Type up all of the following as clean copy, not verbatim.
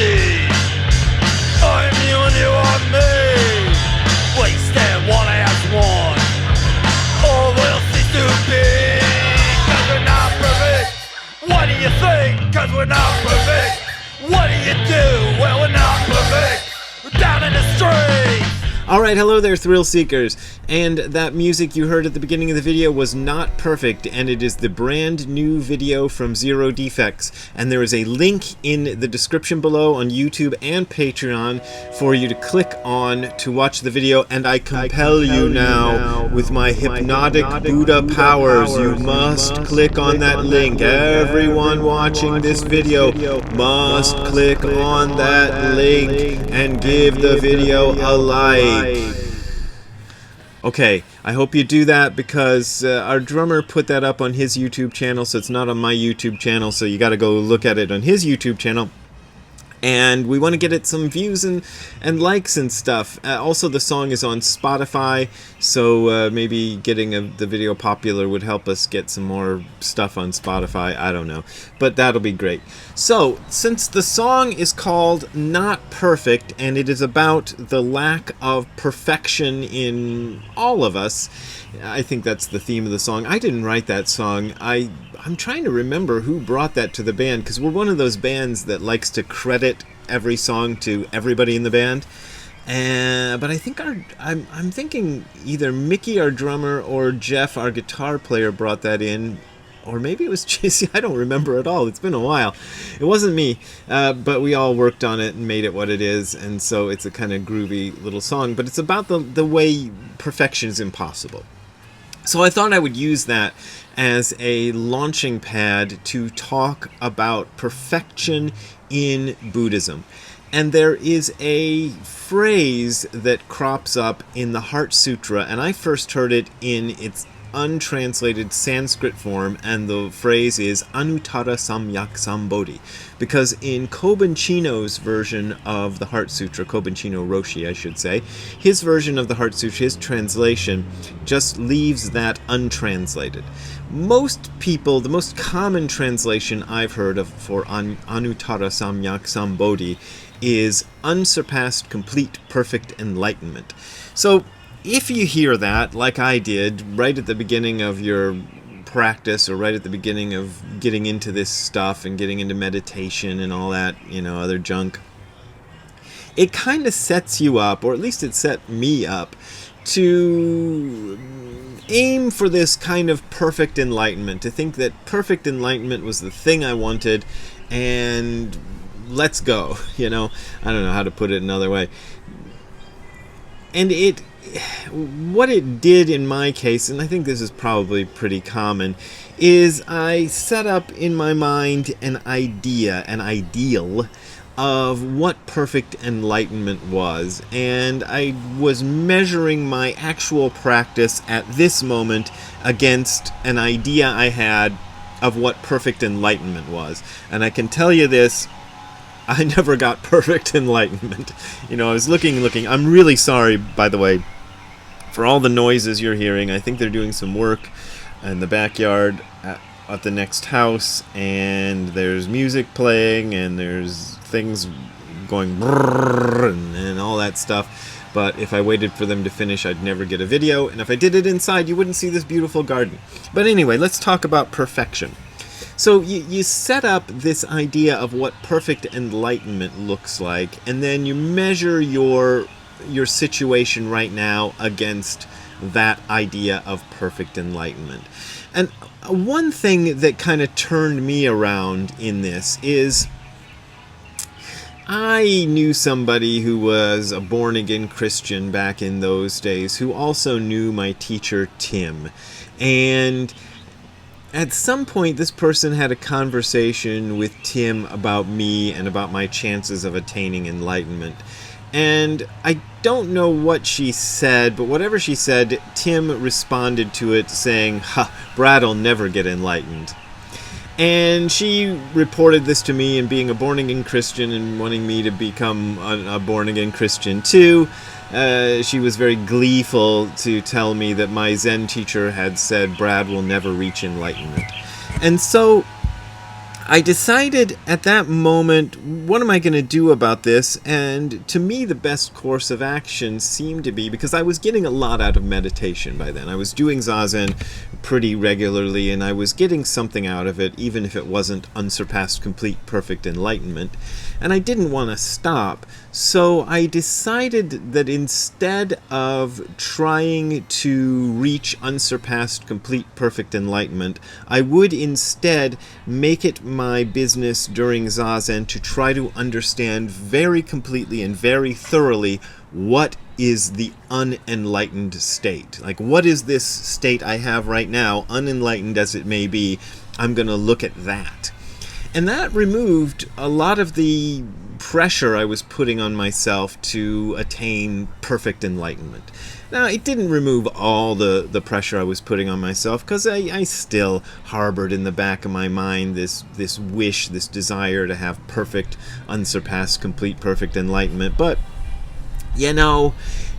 see. I'm you and you are me. We stand one as one. All will cease to be. Cause we're not perfect. What do you think? Cause we're not perfect. What do you do? Well, we're not perfect. We're down in the street. Alright, hello there, thrill seekers. And that music you heard at the beginning of the video was not perfect, and it is the brand new video from Zero Defects. And there is a link in the description below on YouTube and Patreon for you to click on to watch the video. And I compel you now with my hypnotic Buddha powers, you must click on that link. Everyone watching this video must click on that link and give the video a like. Okay, I hope you do that because our drummer put that up on his YouTube channel, so it's not on my YouTube channel, so you gotta go look at it on his YouTube channel. And we want to get it some views and likes and stuff. Also, the song is on Spotify, so maybe getting the video popular would help us get some more stuff on Spotify. I don't know, but that'll be great. So, since the song is called Not Perfect, and it is about the lack of perfection in all of us, I think that's the theme of the song. I didn't write that song. I'm trying to remember who brought that to the band, because we're one of those bands that likes to credit every song to everybody in the band. But I think I'm thinking either Mickey, our drummer, or Jeff, our guitar player, brought that in. Or maybe it was JC, I don't remember at all. It's been a while. It wasn't me, but we all worked on it and made it what it is, and so it's a kind of groovy little song, but it's about the way perfection is impossible. So I thought I would use that as a launching pad to talk about perfection in Buddhism. And there is a phrase that crops up in the Heart Sutra, and I first heard it in its untranslated Sanskrit form, and the phrase is Anuttara Samyak Sambodhi, because in Kobun Chino's version of the Heart Sutra, Kobun Chino Roshi I should say, his version of the Heart Sutra, his translation, just leaves that untranslated. Most people, the most common translation I've heard of for Anuttara Samyak Sambodhi is unsurpassed, complete, perfect enlightenment. So if you hear that, like I did, right at the beginning of your practice, or right at the beginning of getting into this stuff and getting into meditation and all that, other junk, it kind of sets you up, or at least it set me up, to aim for this kind of perfect enlightenment, to think that perfect enlightenment was the thing I wanted, and let's go, I don't know how to put it another way. And what it did in my case, and I think this is probably pretty common, is I set up in my mind an ideal of what perfect enlightenment was, and I was measuring my actual practice at this moment against an idea I had of what perfect enlightenment was. And I can tell you this, I never got perfect enlightenment. I was looking. I'm really sorry, by the way, for all the noises you're hearing. I think they're doing some work in the backyard at the next house, and there's music playing, and there's things going brrrr and all that stuff. But if I waited for them to finish, I'd never get a video, and if I did it inside, you wouldn't see this beautiful garden. But anyway, let's talk about perfection. So you set up this idea of what perfect enlightenment looks like, and then you measure your situation right now against that idea of perfect enlightenment. And one thing that kind of turned me around in this is I knew somebody who was a born-again Christian back in those days who also knew my teacher Tim. And at some point, this person had a conversation with Tim about me and about my chances of attaining enlightenment. And I don't know what she said, but whatever she said, Tim responded to it saying, "Ha, Brad'll never get enlightened." And she reported this to me, and being a born-again Christian and wanting me to become a born-again Christian too, she was very gleeful to tell me that my Zen teacher had said Brad will never reach enlightenment. And so I decided at that moment, what am I going to do about this? And to me, the best course of action seemed to be, because I was getting a lot out of meditation by then. I was doing Zazen pretty regularly, and I was getting something out of it, even if it wasn't unsurpassed, complete, perfect enlightenment. And I didn't want to stop. So I decided that instead of trying to reach unsurpassed, complete, perfect enlightenment, I would instead make it my business during Zazen to try to understand very completely and very thoroughly what is the unenlightened state. Like, what is this state I have right now, unenlightened as it may be? I'm going to look at that. And that removed a lot of the pressure I was putting on myself to attain perfect enlightenment. Now, it didn't remove all the pressure I was putting on myself, because I still harbored in the back of my mind this wish, this desire to have perfect, unsurpassed, complete, perfect enlightenment. But, you know,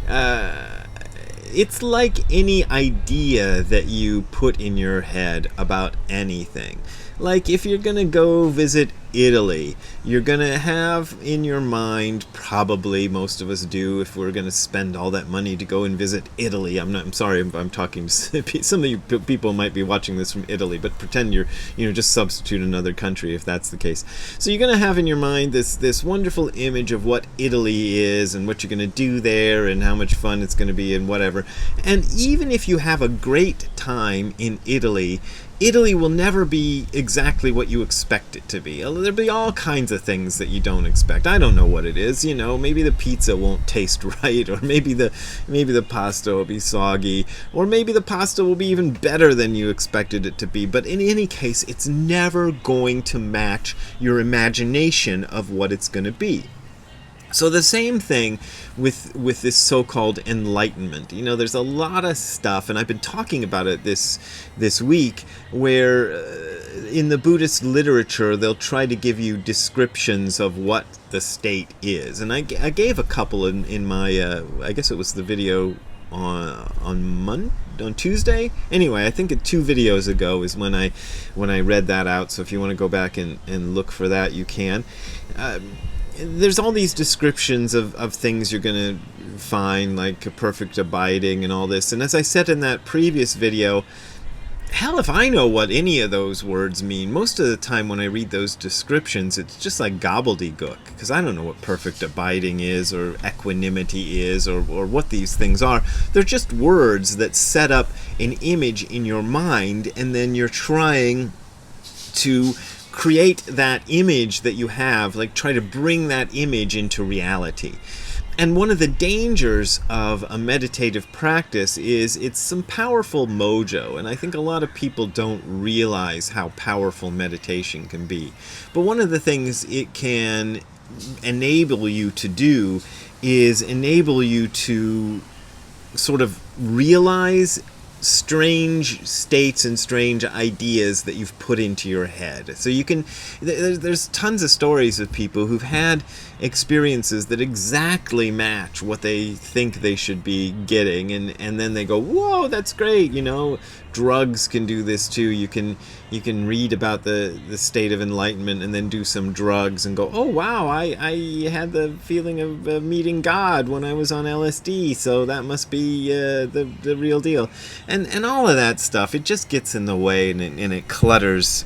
it's like any idea that you put in your head about anything. Like, if you're going to go visit Italy, you're going to have in your mind, probably most of us do, if we're going to spend all that money to go and visit Italy. I'm sorry, I'm talking to some of you people might be watching this from Italy, but pretend just substitute another country if that's the case. So you're going to have in your mind this wonderful image of what Italy is and what you're going to do there and how much fun it's going to be and whatever. And even if you have a great time in Italy, Italy will never be exactly what you expect it to be. There'll be all kinds of things that you don't expect. I don't know what it is. Maybe the pizza won't taste right, or maybe the pasta will be soggy, or maybe the pasta will be even better than you expected it to be. But in any case, it's never going to match your imagination of what it's going to be. So the same thing with this so-called enlightenment. There's a lot of stuff, and I've been talking about it this week, where in the Buddhist literature they'll try to give you descriptions of what the state is. And I gave a couple in my, I guess it was the video on Tuesday. Anyway, I think 2 videos ago is when I read that out. So if you want to go back and look for that, you can. There's all these descriptions of things you're going to find, like a perfect abiding and all this. And as I said in that previous video, hell if I know what any of those words mean. Most of the time when I read those descriptions, it's just like gobbledygook, because I don't know what perfect abiding is, or equanimity is, or what these things are. They're just words that set up an image in your mind, and then you're trying to create that image that you have, like try to bring that image into reality. And one of the dangers of a meditative practice is it's some powerful mojo, and I think a lot of people don't realize how powerful meditation can be. But one of the things it can enable you to do is enable you to sort of realize strange states and strange ideas that you've put into your head. So you can, there's tons of stories of people who've had experiences that exactly match what they think they should be getting, and then they go, whoa, that's great, drugs can do this too. You can read about the state of enlightenment and then do some drugs and go, oh wow, I had the feeling of meeting God when I was on LSD, so that must be the real deal. And all of that stuff, it just gets in the way, and it clutters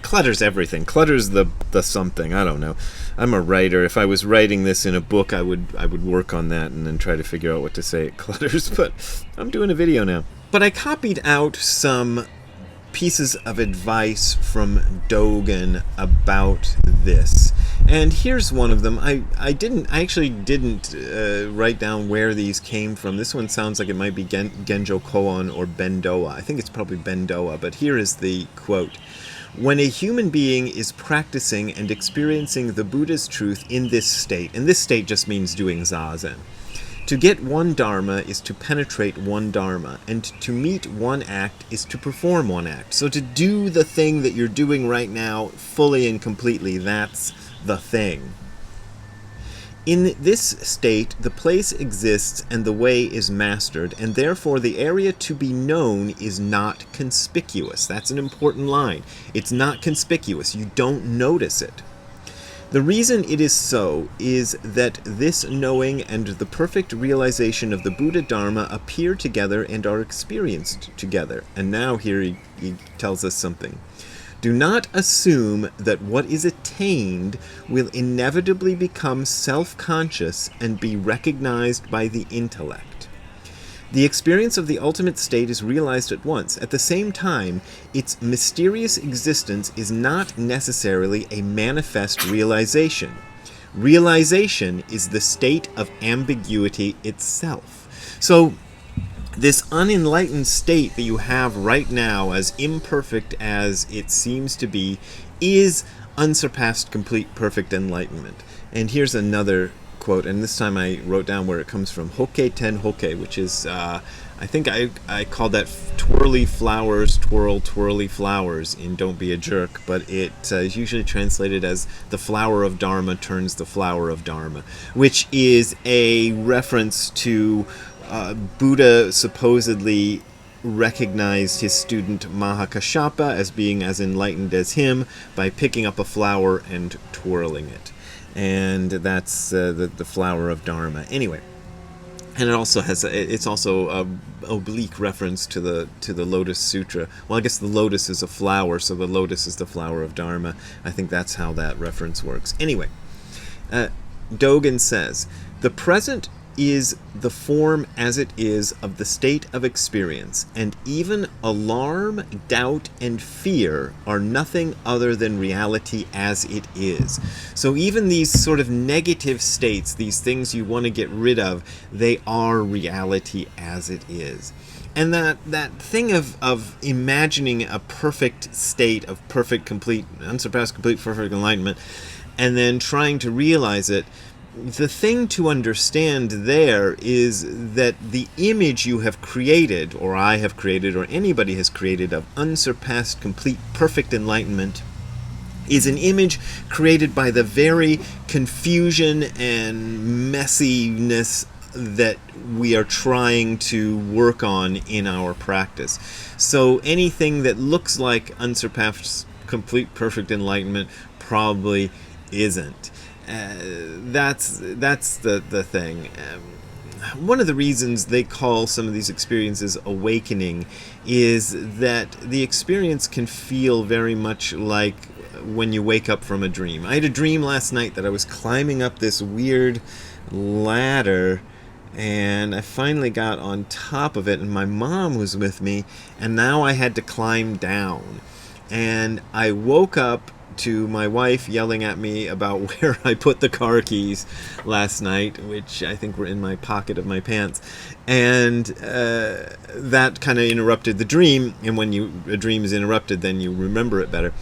clutters everything, clutters the something. I don't know. I'm a writer. If I was writing this in a book, I would work on that and then try to figure out what to say it clutters, but I'm doing a video now. But I copied out some pieces of advice from Dogen about this. And here's one of them. I actually didn't write down where these came from. This one sounds like it might be Genjo Koan or Bendoa. I think it's probably Bendoa, but here is the quote. When a human being is practicing and experiencing the Buddha's truth in this state, and this state just means doing Zazen, to get one Dharma is to penetrate one Dharma, and to meet one act is to perform one act. So to do the thing that you're doing right now fully and completely, that's the thing. In this state, the place exists and the way is mastered, and therefore the area to be known is not conspicuous. That's an important line. It's not conspicuous. You don't notice it. The reason it is so is that this knowing and the perfect realization of the Buddha Dharma appear together and are experienced together. And now here he tells us something. Do not assume that what is attained will inevitably become self-conscious and be recognized by the intellect. The experience of the ultimate state is realized at once. At the same time, its mysterious existence is not necessarily a manifest realization. Realization is the state of ambiguity itself. So, this unenlightened state that you have right now, as imperfect as it seems to be, is unsurpassed, complete, perfect enlightenment. And here's another quote, and this time I wrote down where it comes from. Hokke ten hokke, which is, I think I called that twirly flowers, twirl, twirly flowers in Don't Be a Jerk, but it is usually translated as the flower of Dharma turns the flower of Dharma, which is a reference to Buddha supposedly recognized his student Mahakashapa as being as enlightened as him by picking up a flower and twirling it. And that's the flower of Dharma. Anyway, and it also has it's also a oblique reference to the Lotus Sutra. Well, I guess the lotus is a flower, so the lotus is the flower of Dharma. I think that's how that reference works. Anyway, Dogen says, the present is the form as it is of the state of experience, and even alarm, doubt, and fear are nothing other than reality as it is. So even these sort of negative states, these things you want to get rid of, they are reality as it is. And that thing of imagining a perfect state of perfect, complete, unsurpassed, complete, perfect enlightenment, and then trying to realize it, the thing to understand there is that the image you have created, or I have created, or anybody has created, of unsurpassed, complete, perfect enlightenment is an image created by the very confusion and messiness that we are trying to work on in our practice. So anything that looks like unsurpassed, complete, perfect enlightenment probably isn't. That's the thing. One of the reasons they call some of these experiences awakening is that the experience can feel very much like when you wake up from a dream. I had a dream last night that I was climbing up this weird ladder, and I finally got on top of it, and my mom was with me, and now I had to climb down. And I woke up to my wife yelling at me about where I put the car keys last night, which I think were in my pocket of my pants. And that kind of interrupted the dream, and when a dream is interrupted, then you remember it better.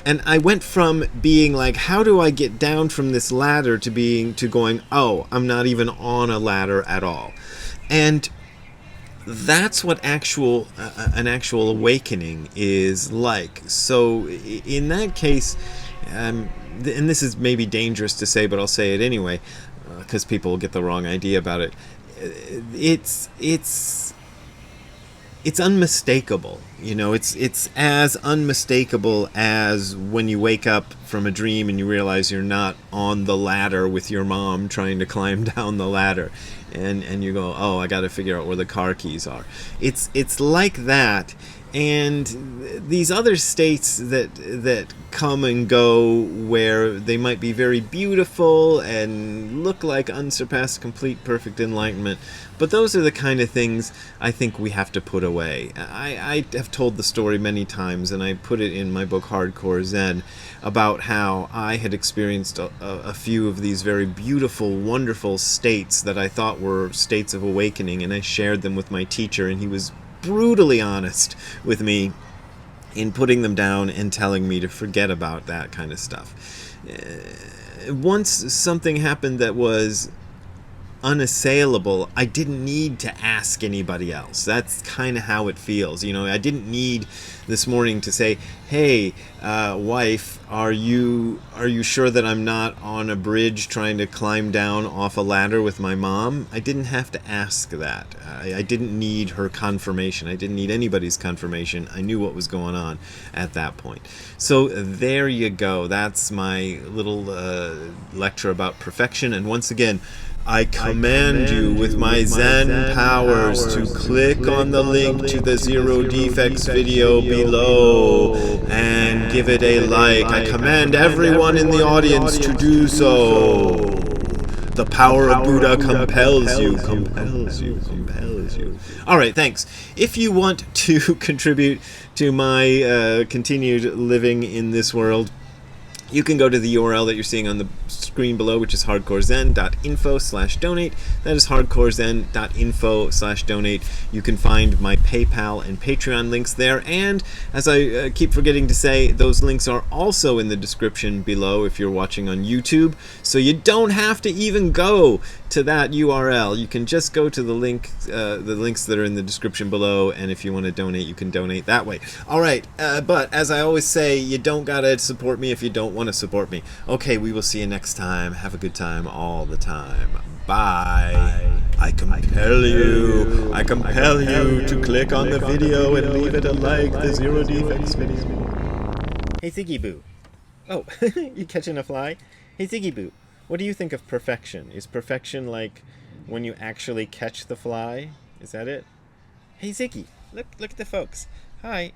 And I went from being like, how do I get down from this ladder, to going, oh, I'm not even on a ladder at all. And that's what an actual awakening is like. So in that case, and this is maybe dangerous to say, but I'll say it anyway, because people will get the wrong idea about it. It's unmistakable. You know, it's as unmistakable as when you wake up from a dream and you realize you're not on the ladder with your mom trying to climb down the ladder, and you go, oh, I got to figure out where the car keys are. It's like that. And these other states that come and go, where they might be very beautiful and look like unsurpassed, complete, perfect enlightenment, but those are the kind of things I think we have to put away. I have told the story many times, and I put it in my book Hardcore Zen, about how I had experienced a few of these very beautiful, wonderful states that I thought were states of awakening, and I shared them with my teacher, and he was brutally honest with me in putting them down and telling me to forget about that kind of stuff. Once something happened that was unassailable, I didn't need to ask anybody else. That's kind of how it feels. You know, I didn't need this morning to say, hey, wife, are you sure that I'm not on a bridge trying to climb down off a ladder with my mom? I didn't have to ask that. I didn't need her confirmation. I didn't need anybody's confirmation. I knew what was going on at that point. So there you go. That's my little lecture about perfection. And once again, I command you with my Zen powers to click on the link to the Zero Defects video below and give it a like. I command everyone in the audience to do so. The power of Buddha compels you. All right, thanks. If you want to contribute to my continued living in this world, you can go to the URL that you're seeing on the screen below, which is hardcorezen.info/donate. That is hardcorezen.info/donate. You can find my PayPal and Patreon links there. And as I keep forgetting to say, those links are also in the description below if you're watching on YouTube. So you don't have to even go to that URL. You can just go to the links that are in the description below. And if you want to donate, you can donate that way. All right. But as I always say, you don't got to support me if you don't want to support me. Okay, we will see you next time. Have a good time all the time. Bye. I compel you to click on the video and leave it a like, the Zero Defects video. Hey Ziggy Boo. Oh, you catching a fly? Hey Ziggy Boo, what do you think of perfection? Is perfection like when you actually catch the fly? Is that it? Hey Ziggy, look at the folks. Hi.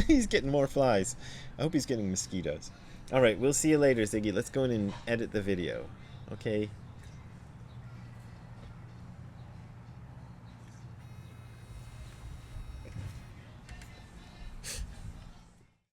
He's getting more flies. I hope he's getting mosquitoes. All right, we'll see you later, Ziggy. Let's go in and edit the video. Okay.